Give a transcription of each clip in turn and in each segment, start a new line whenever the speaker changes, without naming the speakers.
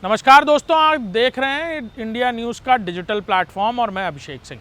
नमस्कार दोस्तों, आप देख रहे हैं इंडिया न्यूज़ का डिजिटल प्लेटफॉर्म और मैं अभिषेक सिंह।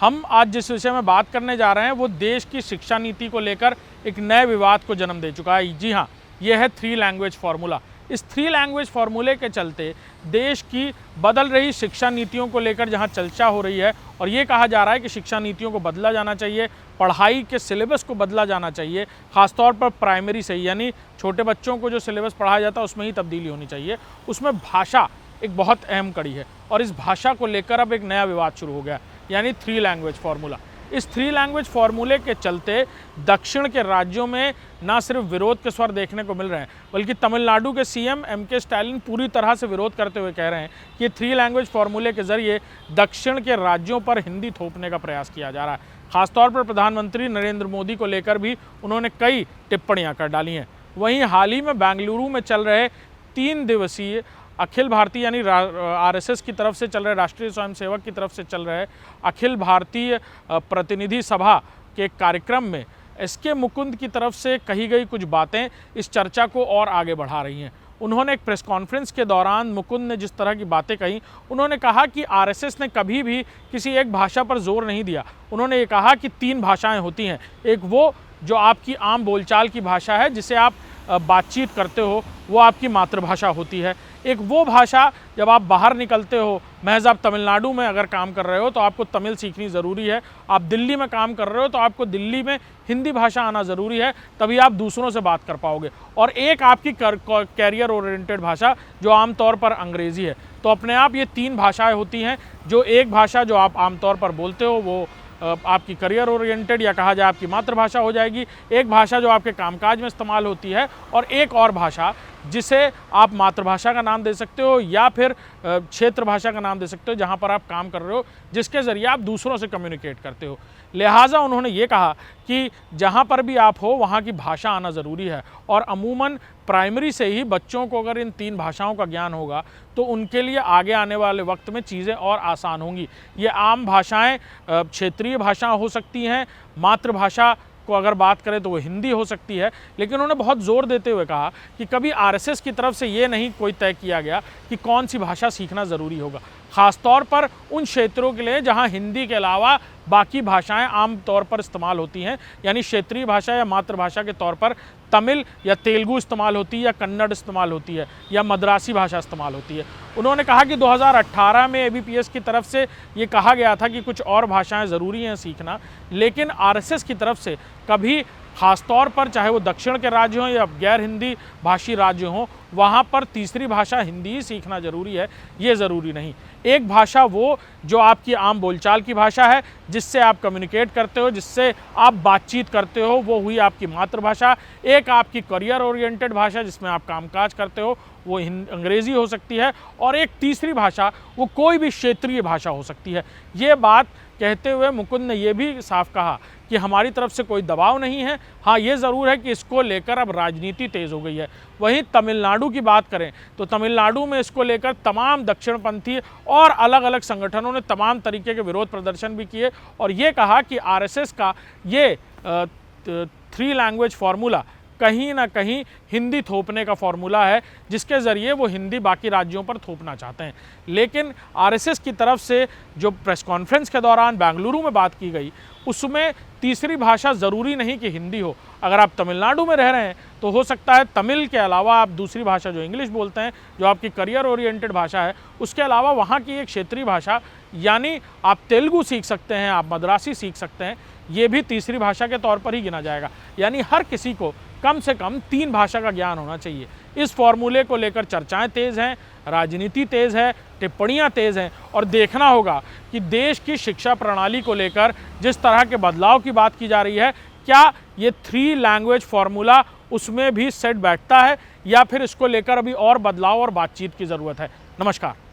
हम आज जिस विषय में बात करने जा रहे हैं वो देश की शिक्षा नीति को लेकर एक नए विवाद को जन्म दे चुका है। जी हाँ, यह है 3 लैंग्वेज फार्मूला। इस 3 लैंग्वेज फार्मूले के चलते देश की बदल रही शिक्षा नीतियों को लेकर जहां चर्चा हो रही है और ये कहा जा रहा है कि शिक्षा नीतियों को बदला जाना चाहिए, पढ़ाई के सिलेबस को बदला जाना चाहिए, खासतौर पर प्राइमरी से यानी छोटे बच्चों को जो सिलेबस पढ़ाया जाता है उसमें ही तब्दीली होनी चाहिए। उसमें भाषा एक बहुत अहम कड़ी है और इस भाषा को लेकर अब एक नया विवाद शुरू हो गया, यानी 3 लैंग्वेज फार्मूला। इस 3 लैंग्वेज फार्मूले के चलते दक्षिण के राज्यों में ना सिर्फ विरोध के स्वर देखने को मिल रहे हैं, बल्कि तमिलनाडु के सीएम एमके स्टालिन पूरी तरह से विरोध करते हुए कह रहे हैं कि 3 लैंग्वेज फार्मूले के जरिए दक्षिण के राज्यों पर हिंदी थोपने का प्रयास किया जा रहा है। खासतौर पर प्रधानमंत्री नरेंद्र मोदी को लेकर भी उन्होंने कई टिप्पणियां कर डाली हैं। वहीं हाल ही में बेंगलुरु में चल रहे 3 दिवसीय अखिल भारतीय यानी आरएसएस की तरफ से चल रहे, राष्ट्रीय स्वयंसेवक की तरफ से चल रहे अखिल भारतीय प्रतिनिधि सभा के कार्यक्रम में एसके मुकुंद की तरफ से कही गई कुछ बातें इस चर्चा को और आगे बढ़ा रही हैं। उन्होंने एक प्रेस कॉन्फ्रेंस के दौरान मुकुंद ने जिस तरह की बातें कही, उन्होंने कहा कि आरएसएस ने कभी भी किसी एक भाषा पर जोर नहीं दिया। उन्होंने ये कहा कि 3 भाषाएं होती हैं। एक वो जो आपकी आम बोलचाल की भाषा है, जिसे आप बातचीत करते हो, वो आपकी मातृभाषा होती है। एक वो भाषा जब आप बाहर निकलते हो, महज आप तमिलनाडु में अगर काम कर रहे हो तो आपको तमिल सीखनी ज़रूरी है। आप दिल्ली में काम कर रहे हो तो आपको दिल्ली में हिंदी भाषा आना ज़रूरी है, तभी आप दूसरों से बात कर पाओगे। और एक आपकी कैरियर ओरिएंटेड भाषा जो आमतौर पर अंग्रेज़ी है। तो अपने आप ये 3 भाषाएं होती हैं। जो एक भाषा जो आप आमतौर पर बोलते हो वो आपकी करियर ओरिएंटेड या कहा जाए आपकी मातृभाषा हो जाएगी। एक भाषा जो आपके कामकाज में इस्तेमाल होती है और एक और भाषा जिसे आप मातृभाषा का नाम दे सकते हो या फिर क्षेत्र भाषा का नाम दे सकते हो, जहाँ पर आप काम कर रहे हो, जिसके ज़रिए आप दूसरों से कम्युनिकेट करते हो। लिहाजा उन्होंने ये कहा कि जहाँ पर भी आप हो वहाँ की भाषा आना ज़रूरी है और अमूमन प्राइमरी से ही बच्चों को अगर इन 3 भाषाओं का ज्ञान होगा तो उनके लिए आगे आने वाले वक्त में चीज़ें और आसान होंगी। ये आम भाषाएं क्षेत्रीय भाषा हो सकती हैं, मातृभाषा को अगर बात करें तो वो हिंदी हो सकती है। लेकिन उन्होंने बहुत ज़ोर देते हुए कहा कि कभी आरएसएस की तरफ से ये नहीं कोई तय किया गया कि कौन सी भाषा सीखना ज़रूरी होगा, ख़ासतौर पर उन क्षेत्रों के लिए जहां हिंदी के अलावा बाकी भाषाएं आम तौर पर इस्तेमाल होती हैं, यानी क्षेत्रीय भाषा या मातृभाषा के तौर पर तमिल या तेलुगु इस्तेमाल होती है या कन्नड़ इस्तेमाल होती है या मद्रासी भाषा इस्तेमाल होती है। उन्होंने कहा कि 2018 में एबीपीएस की तरफ से ये कहा गया था कि कुछ और भाषाएं ज़रूरी हैं सीखना, लेकिन आरएसएस की तरफ से कभी ख़ासतौर पर चाहे वो दक्षिण के राज्य हों या गैर हिंदी भाषी राज्य हों, वहाँ पर तीसरी भाषा हिंदी ही सीखना ज़रूरी है, ये ज़रूरी नहीं। एक भाषा वो जो आपकी आम बोलचाल की भाषा है, जिससे आप कम्युनिकेट करते हो, जिससे आप बातचीत करते हो, वो हुई आपकी मातृभाषा। एक आपकी करियर ओरिएंटेड भाषा जिसमें आप कामकाज करते हो, वो अंग्रेज़ी हो सकती है। और एक तीसरी भाषा वो कोई भी क्षेत्रीय भाषा हो सकती है। ये बात कहते हुए मुकुंद ने यह भी साफ कहा कि हमारी तरफ से कोई दबाव नहीं है। हाँ, ये ज़रूर है कि इसको लेकर अब राजनीति तेज़ हो गई है। वहीं तमिलनाडु की बात करें तो तमिलनाडु में इसको लेकर तमाम दक्षिणपंथी और अलग अलग संगठनों ने तमाम तरीके के विरोध प्रदर्शन भी किए और ये कहा कि आरएसएस का ये 3 लैंग्वेज फार्मूला कहीं ना कहीं हिंदी थोपने का फार्मूला है, जिसके ज़रिए वो हिंदी बाकी राज्यों पर थोपना चाहते हैं। लेकिन आरएसएस की तरफ से जो प्रेस कॉन्फ्रेंस के दौरान बेंगलुरु में बात की गई, उसमें तीसरी भाषा ज़रूरी नहीं कि हिंदी हो। अगर आप तमिलनाडु में रह रहे हैं तो हो सकता है तमिल के अलावा आप दूसरी भाषा जो इंग्लिश बोलते हैं, जो आपकी करियर ओरिएंटेड भाषा है, उसके अलावा वहाँ की एक क्षेत्रीय भाषा यानी आप तेलुगु सीख सकते हैं, आप मद्रासी सीख सकते हैं, ये भी तीसरी भाषा के तौर पर ही गिना जाएगा। यानी हर किसी को कम से कम 3 भाषा का ज्ञान होना चाहिए। इस फॉर्मूले को लेकर चर्चाएं तेज़ हैं, राजनीति तेज़ है, टिप्पणियां तेज़ हैं और देखना होगा कि देश की शिक्षा प्रणाली को लेकर जिस तरह के बदलाव की बात की जा रही है, क्या ये 3 लैंग्वेज फार्मूला उसमें भी सेट बैठता है या फिर इसको लेकर अभी और बदलाव और बातचीत की ज़रूरत है। नमस्कार।